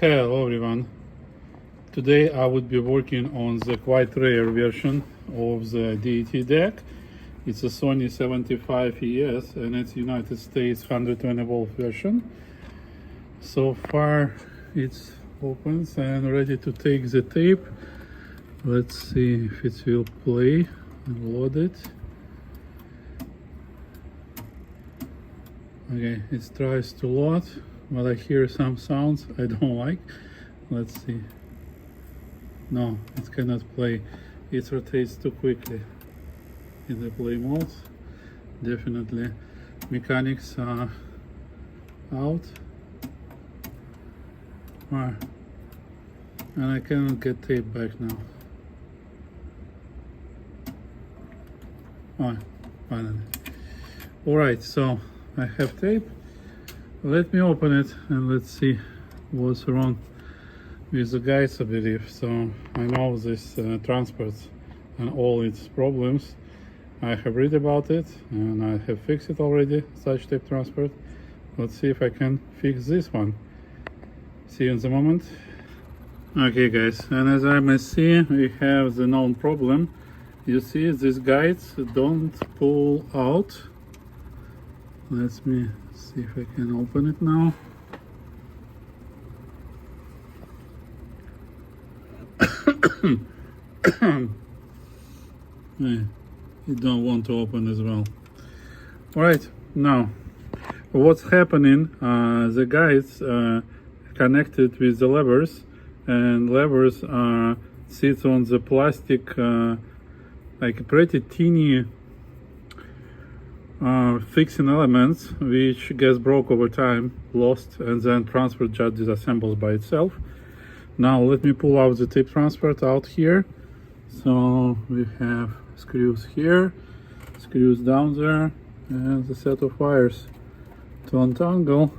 Hello everyone. Today I would be working on the quite rare version of the DT deck. It's a Sony 75ES and it's United States 120 volt version. So far it's open and ready to take the tape. Let's see if it will play and load it. Okay, it tries to load, but I hear some sounds I don't like. Let's see. No, it cannot play. It rotates too quickly in the play mode. Definitely mechanics are out. And I cannot get tape back now. Finally. Alright, so I have tape. Let me open it and let's see what's wrong with the guides, I believe. So I know this transport and all its problems. I have read about it and I have fixed it already, such tape transport. Let's see if I can fix this one. See you in the moment. Okay guys, and as I may see, we have the known problem. You see these guides don't pull out. Let me see if I can open it now. It don't want to open as well. Alright, now what's happening, the guides connected with the levers, and levers sit on the plastic like pretty teeny fixing elements which gets broke over time, lost, and then transfer just disassembles by itself. Now let me pull out the tape transport out here. So we have screws here, screws down there, and a set of wires to untangle.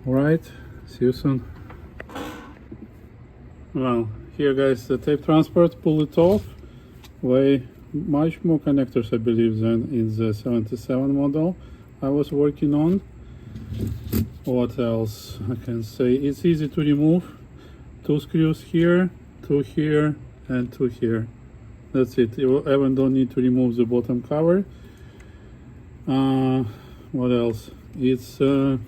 Alright, see you soon. Well, here guys, the tape transport, pull it off. Way much more connectors I believe than in the 77 model I was working on. What else I can say? It's easy to remove. 2 screws here, 2 here, and 2 here. That's it. You even don't need to remove the bottom cover. What else? It's 2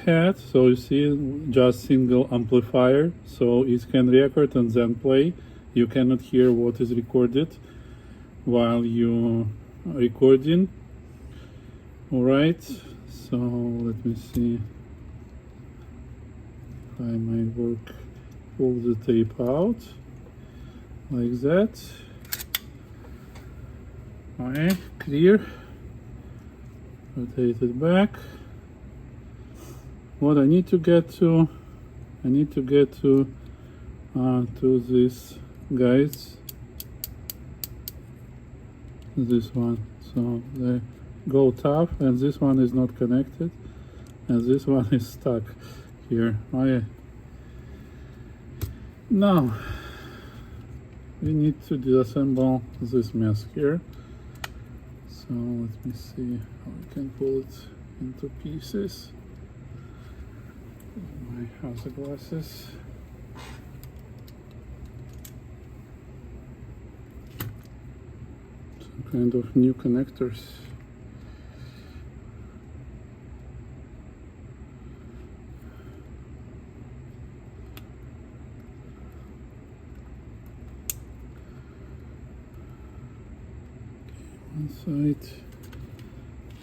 heads, so you see just single amplifier, so it can record and then play. You cannot hear what is recorded while you are recording. Alright, so let me see if I might work. Pull the tape out like that. Okay, clear. Rotate it back. What I need to get to, to this guides, this one, so they go tough, and this one is not connected, and this one is stuck here. Okay. Now we need to disassemble this mess here, so let me see how we can pull it into pieces. My house glasses. Some kind of new connectors. One side.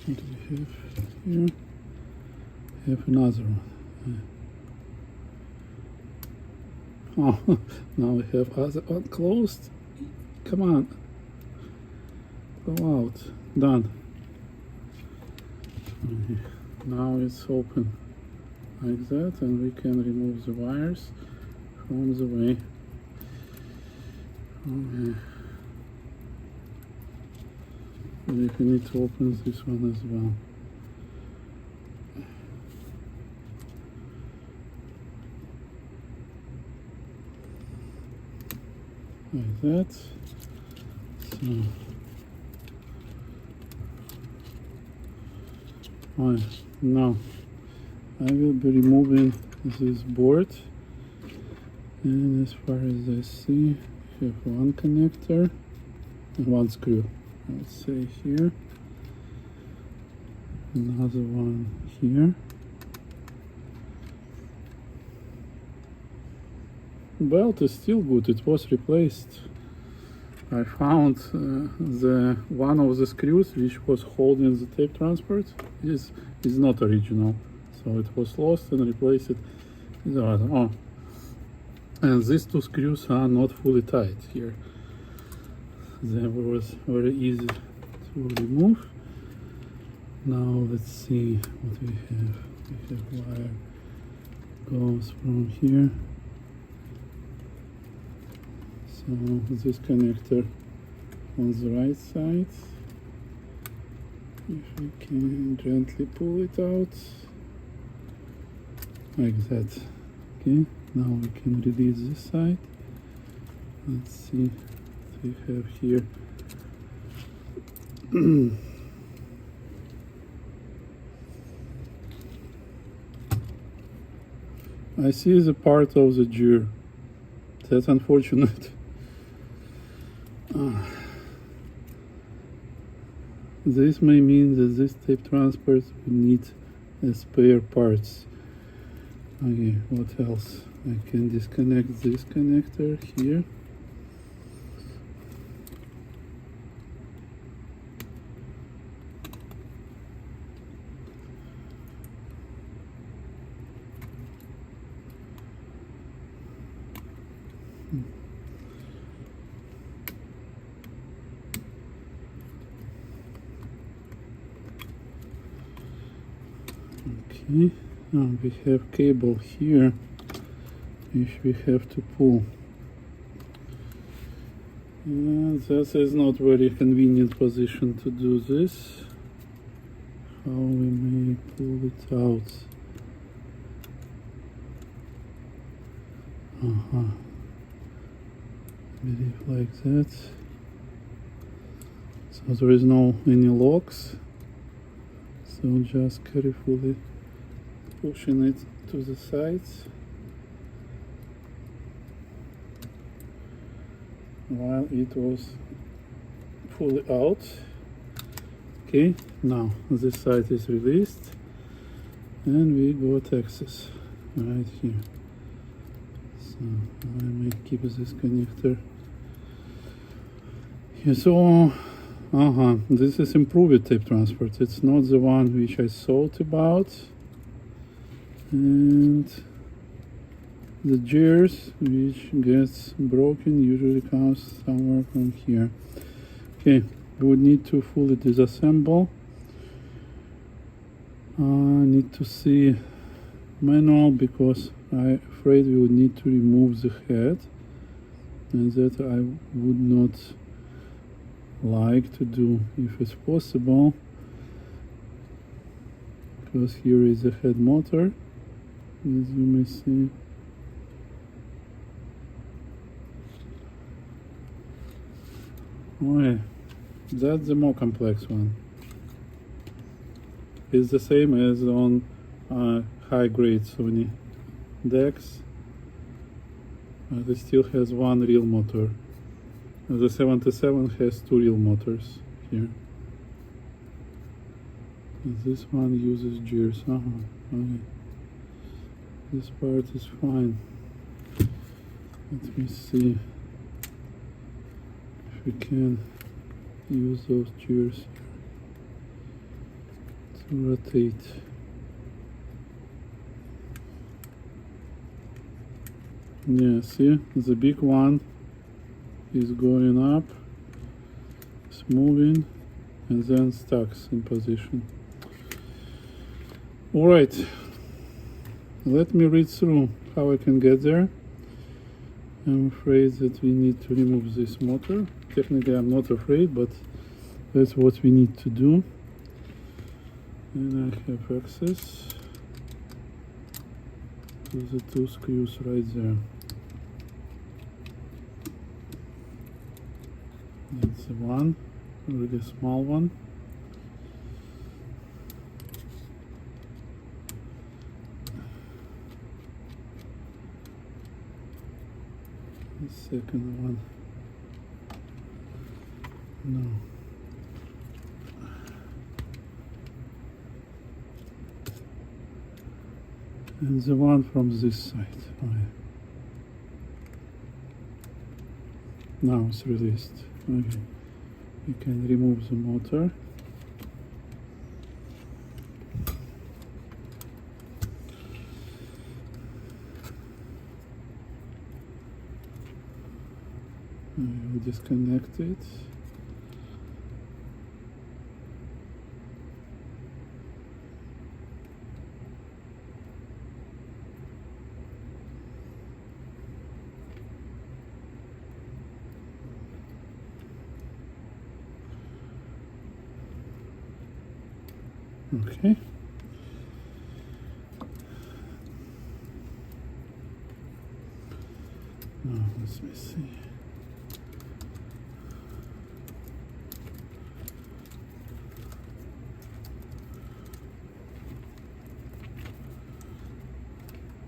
What do we have here? We have another one. Oh, now we have other one closed. Come on. Go out. Done. Okay. Now it's open like that, and we can remove the wires from the way. Okay. And if we need to open this one as well. Like that. So now I will be removing this board, and as far as I see, we have one connector and one screw. Let's say here, another one here. Belt is still good, it was replaced. I found the one of the screws which was holding the tape transport is not original, so it was lost and replaced it with the other. Oh, and these two screws are not fully tight here. They was very easy to remove. Now let's see what we have. We have wire goes from here. So this connector on the right side, if we can gently pull it out, like that. Okay, now we can release this side. Let's see what we have here. I see the part of the gear. That's unfortunate. This may mean that this tape transport will need spare parts. Okay, what else? I can disconnect this connector here. Okay, now we have cable here which we have to pull, and that is not very convenient position to do this. How we may pull it out? Maybe like that. So there is no any locks, so just carefully pushing it to the sides while it was fully out. Okay, now this side is released and we got access right here. So I may keep this connector here. So this is improved tape transport. It's not the one which I thought about. And the gears which gets broken usually comes somewhere from here. Okay, we would need to fully disassemble. I need to see manual because I'm afraid we would need to remove the head, and that I would not like to do if it's possible, because here is the head motor, as you may see. Oh yeah, that's the more complex one. It's the same as on high-grade Sony DeX. It still has one real motor. The 77 has two real motors here. And this one uses gears. Okay. This part is fine. Let me see if we can use those gears to rotate. Yeah, see, the big one is going up, it's moving, and then stacks in position. Alright, let me read through how I can get there. I'm afraid that we need to remove this motor. Technically I'm not afraid, but that's what we need to do. And I have access to the two screws right there. That's the one, a really small one. The second one. No. And the one from this side. Oh, yeah. Now it's released. Okay. You can remove the motor. I will disconnect it. Okay. Now let me see.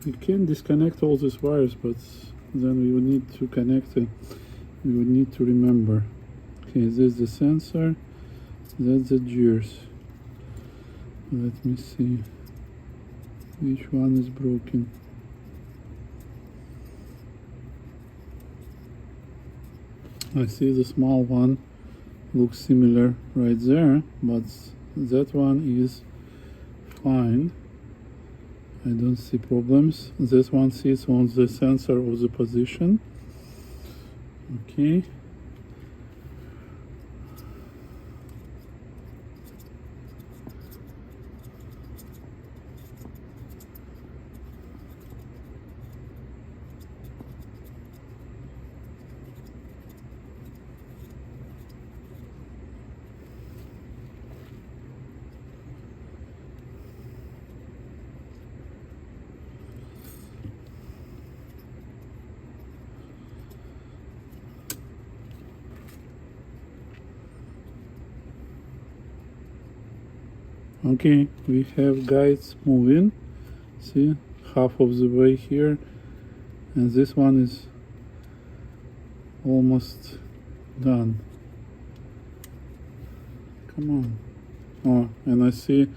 You can disconnect all these wires, but then we would need to connect it. We would need to remember. Okay, this is the sensor. That's the gears. Let me see which one is broken. I see the small one looks similar right there, but that one is fine. I don't see problems. This one sits on the sensor of the position. Okay. Okay, we have guides moving. See, half of the way here, and this one is almost done. Come on. Oh, and I see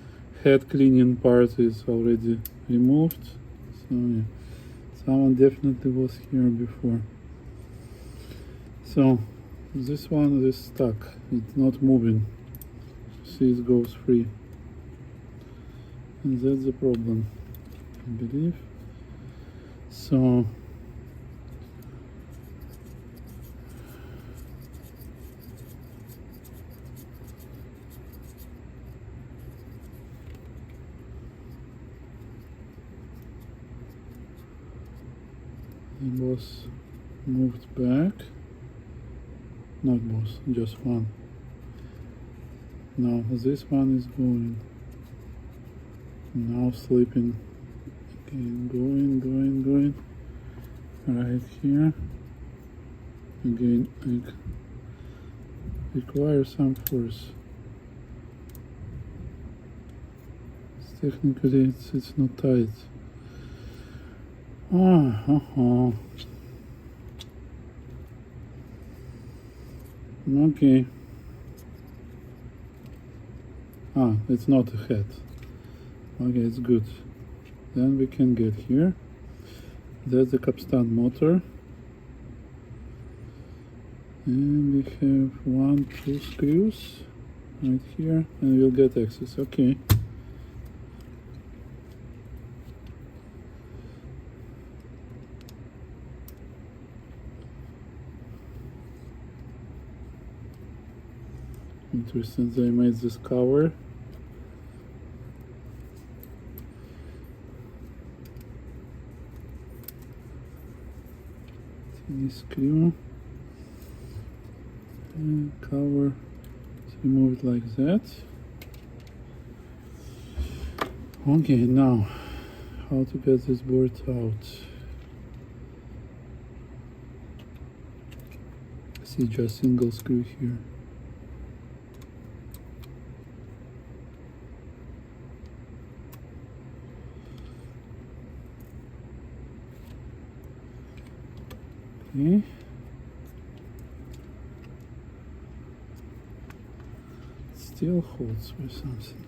head cleaning part is already removed. So yeah, someone definitely was here before. So this one is stuck. It's not moving. See, it goes free. And that's the problem, I believe. So it was moved back. Not both, just one. Now this one is going. Now sleeping. Again, going. Right here. Again, it requires some force. Technically, it's not tight. Okay. It's not a head. Okay, it's good. Then we can get here. That's the capstan motor. And we have 1, 2 screws right here, and we'll get access. Okay. Interesting, they made this cover. This screw and cover is removed like that. Okay, now how to get this board out? See, just single screw here. Okay. Still holds with something.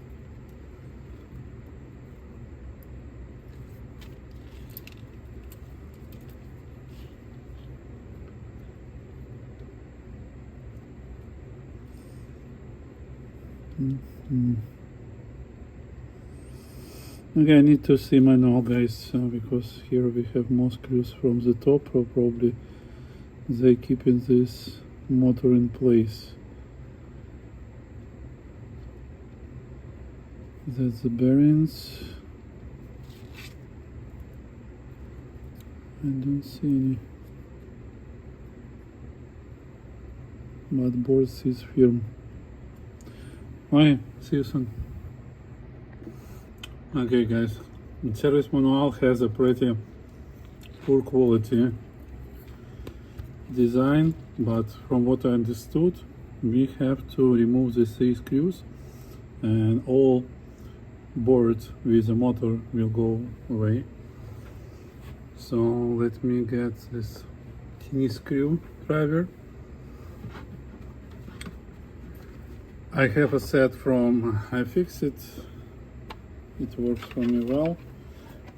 Okay, I need to see manual, guys, because here we have more screws from the top, or probably they keeping this motor in place. That's the bearings. I don't see any. But board is firm. Bye, see you soon. Okay, guys, the service manual has a pretty poor quality design, but from what I understood, we have to remove the 3 screws and all boards with the motor will go away. So let me get this tiny screwdriver. I have a set from iFixit. It works for me well,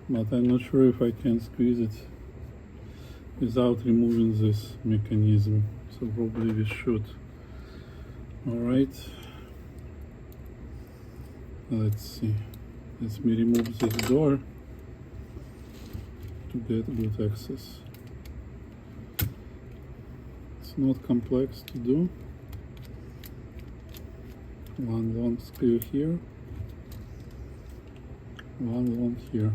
but I'm not sure if I can squeeze it without removing this mechanism. So probably we should. Alright. Let's see. Let me remove this door to get good access. It's not complex to do. One long screw here, one long here.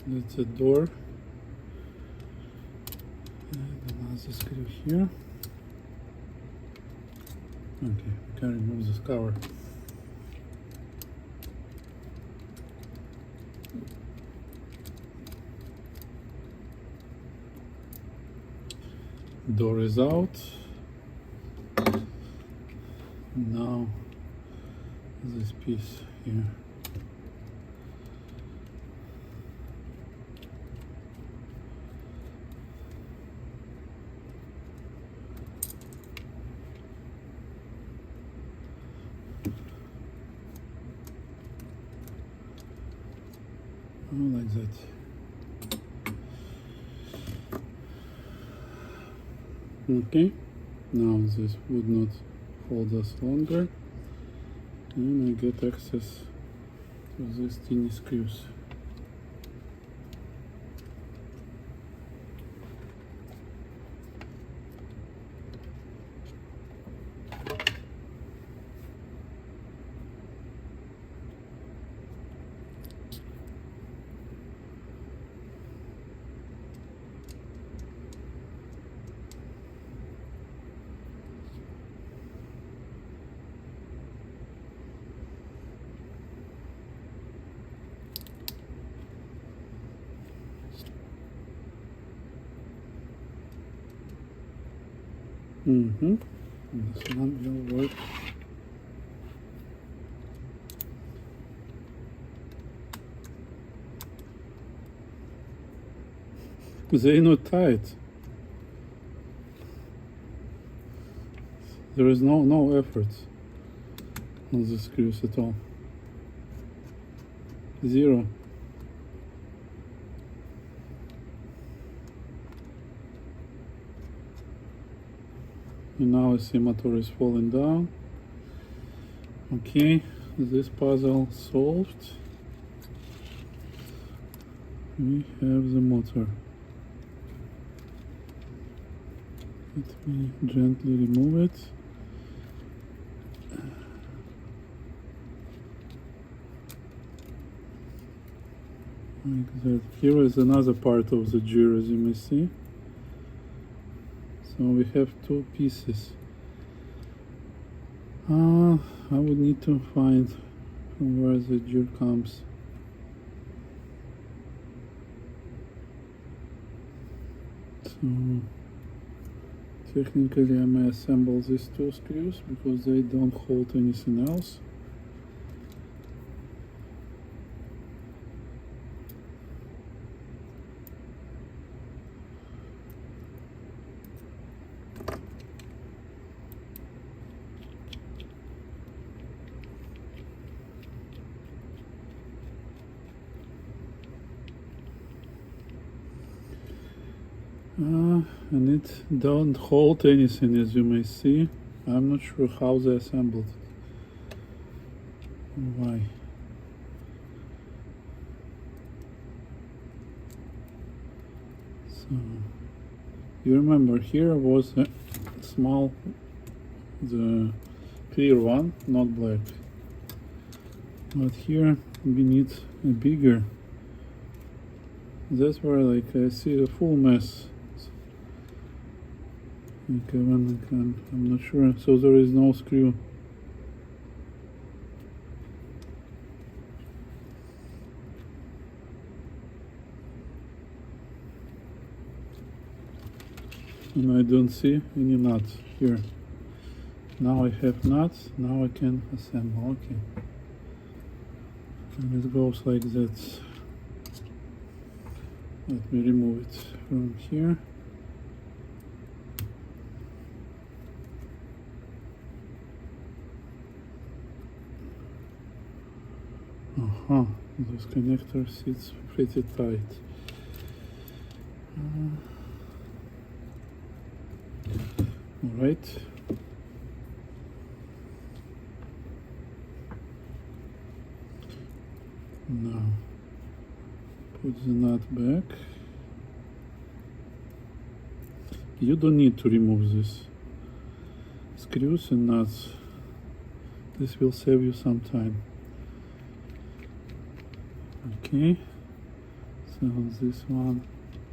That's a door. And another screw here. Okay, can remove this cover. Door is out. Now this piece here. Like that. Okay, now this would not hold us longer, and I get access to these tiny screws. This one will work. They're not tight. There is no effort on the screws at all. Zero. And now I see motor is falling down. Okay, this puzzle solved. We have the motor. Let me gently remove it. Like that. Here is another part of the gear, as you may see. So we have two pieces. I would need to find from where the gear comes. So technically I may assemble these two screws because they don't hold anything else. And it don't hold anything, as you may see. I'm not sure how they assembled it. Why? So you remember here was a small, the clear one, not black. But here we need a bigger. That's where like I see a full mess. Okay, when I can, I'm not sure. So there is no screw. And I don't see any nuts here. Now I have nuts, now I can assemble. Okay. And it goes like that. Let me remove it from here. This connector sits pretty tight. Alright. Now put the nut back. You don't need to remove this screws and nuts. This will save you some time. Okay, so this one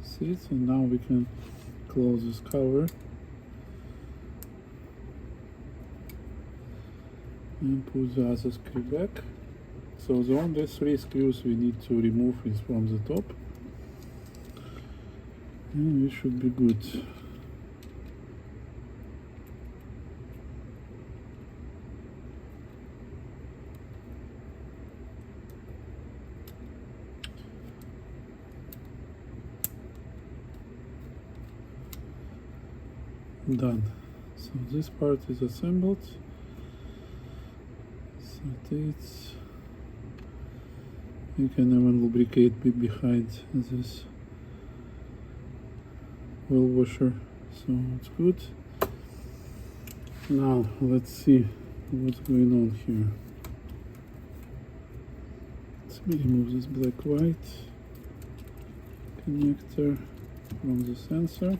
sits, and now we can close this cover and put the other screw back. So the only three screws we need to remove is from the top, and we should be good. Done. So this part is assembled. So it's, you can even lubricate behind this oil washer, so it's good. Now let's see what's going on here. Let me remove this black white connector from the sensor.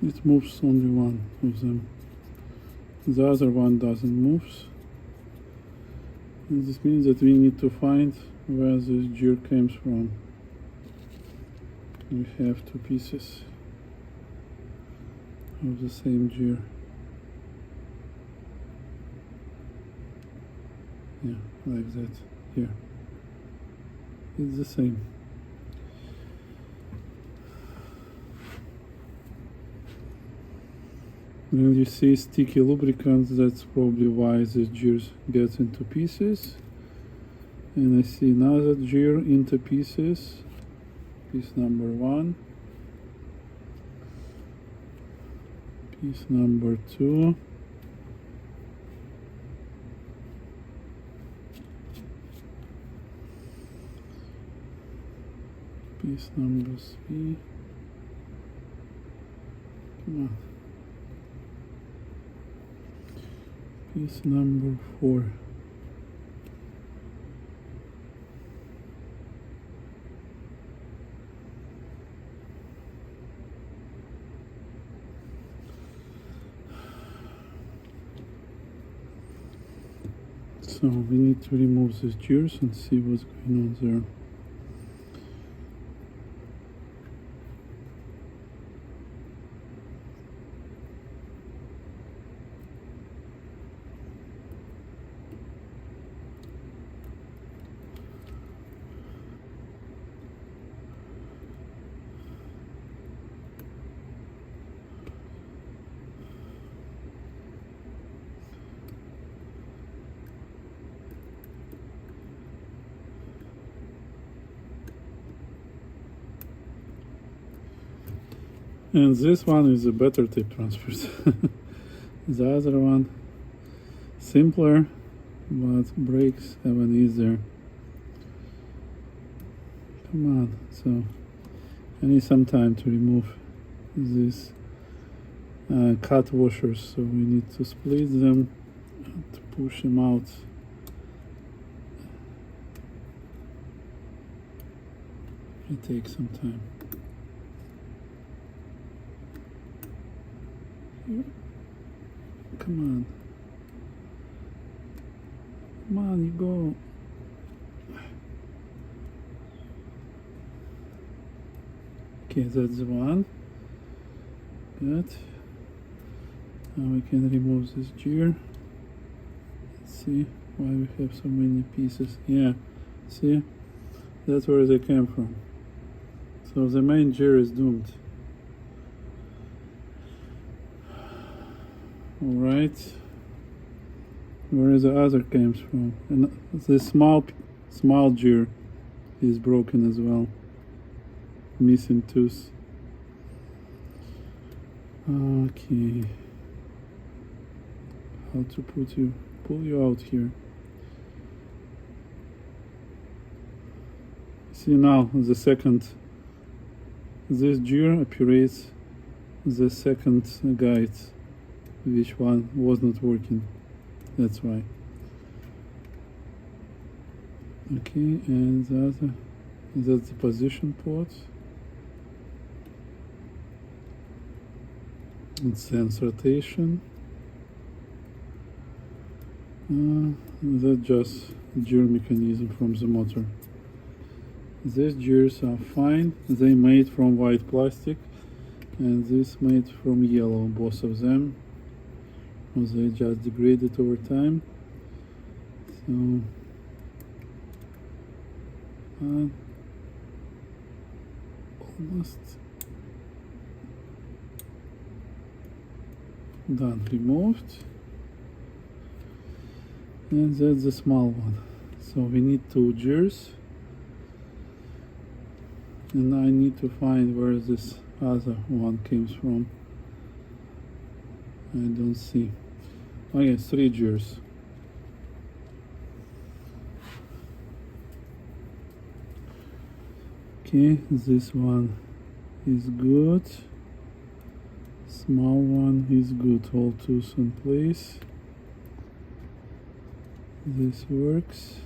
It moves only one of them. The other one doesn't move. And this means that we need to find where this gear comes from. We have two pieces of the same gear. Yeah, like that. Here. It's the same. When you see sticky lubricant, that's probably why the gear gets into pieces. And I see another gear into pieces. Piece number 1. Piece number 2. Piece number 3. Come on. Piece number 4. So we need to remove these gears and see what's going on there. And this one is a better tape transfer. The other one, simpler, but breaks even easier. Come on, so I need some time to remove these cut washers, so we need to split them to push them out. It takes some time. Come on. Come on, you go. Okay, that's the one. Good. Now we can remove this gear. Let's see why we have so many pieces. Yeah, see? That's where they came from. So the main gear is doomed. Alright, where the other came from? And the small gear is broken as well. Missing tooth. Okay. How to pull you out here. See now the second. This gear operates the second guide. Which one was not working, that's why. Okay, and the other, that's the position port. And sense rotation. That's just gear mechanism from the motor. These gears are fine, they made from white plastic, and this made from yellow, both of them. They just degraded over time. So almost done, removed. And that's the small one. So we need 2 gears. And I need to find where this other one came from. I don't see. Okay, 3 gears. Okay, this one is good. Small one is good. All tools in place. This works.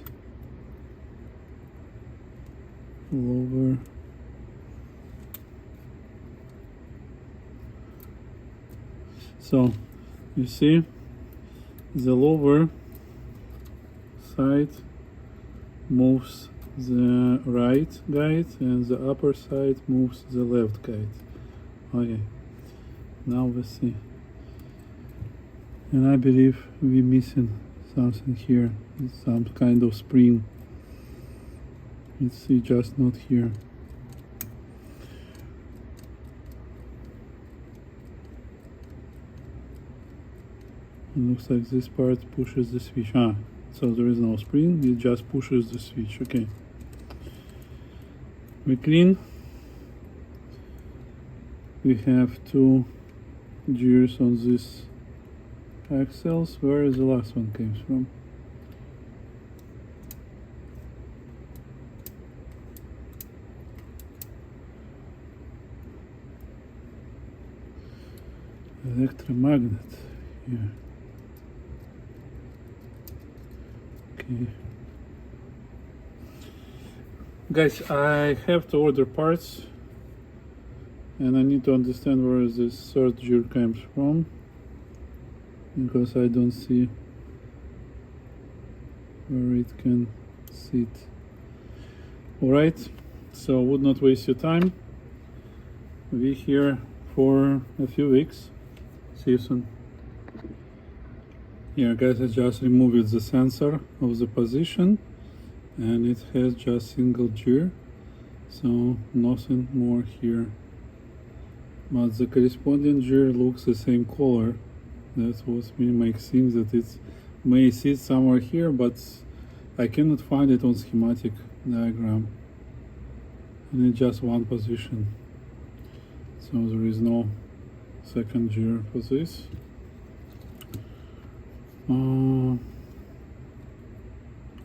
Lower. So you see the lower side moves the right guide and the upper side moves the left guide. Okay, now we see. And I believe we're missing something here, some kind of spring. It's just not here. It looks like this part pushes the switch. So there is no spring, it just pushes the switch. Okay. We clean. We have 2 gears on this axles. Where is the last one came from? electromagnet here. Okay. Guys, I have to order parts and I need to understand where this third gear comes from, because I don't see where it can sit. Alright, so would not waste your time. We here for a few weeks. See you soon. Here guys, I just removed the sensor of the position and it has just single gear, so nothing more here. But the corresponding gear looks the same color. That's what makes things that it may sit somewhere here, but I cannot find it on schematic diagram. And it's just one position. So there is no second gear for this.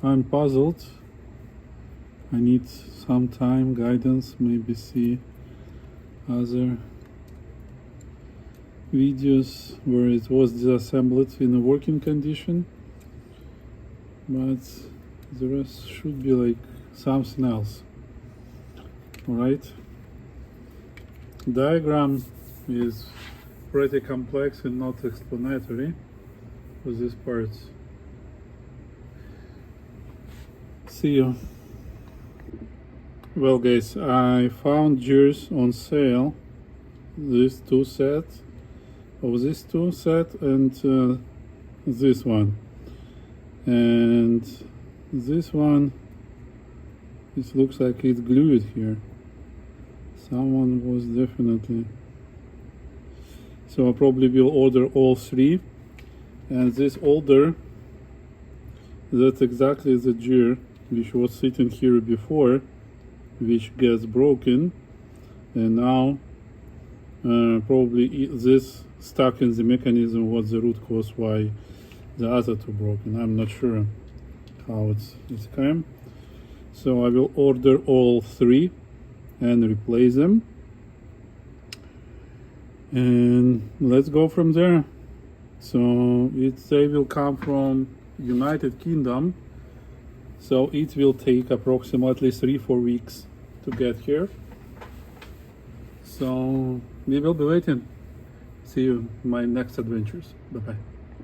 I'm puzzled. I need some time, guidance, maybe see other videos where it was disassembled in a working condition, but the rest should be like something else. Alright, diagram is pretty complex and not explanatory for these parts. See you. Well guys, I found gears on sale. These two sets, this two set and this one. And this one, it looks like it's glued here. Someone was definitely. So I probably will order all three. And this older, that's exactly the gear which was sitting here before, which gets broken, and now probably this stuck in the mechanism was the root cause why the other two broken. I'm not sure how it's came. So I will order all three and replace them, and let's go from there. So they will come from United Kingdom, so it will take approximately 3-4 weeks to get here. So we will be waiting. See you in my next adventures. Bye bye.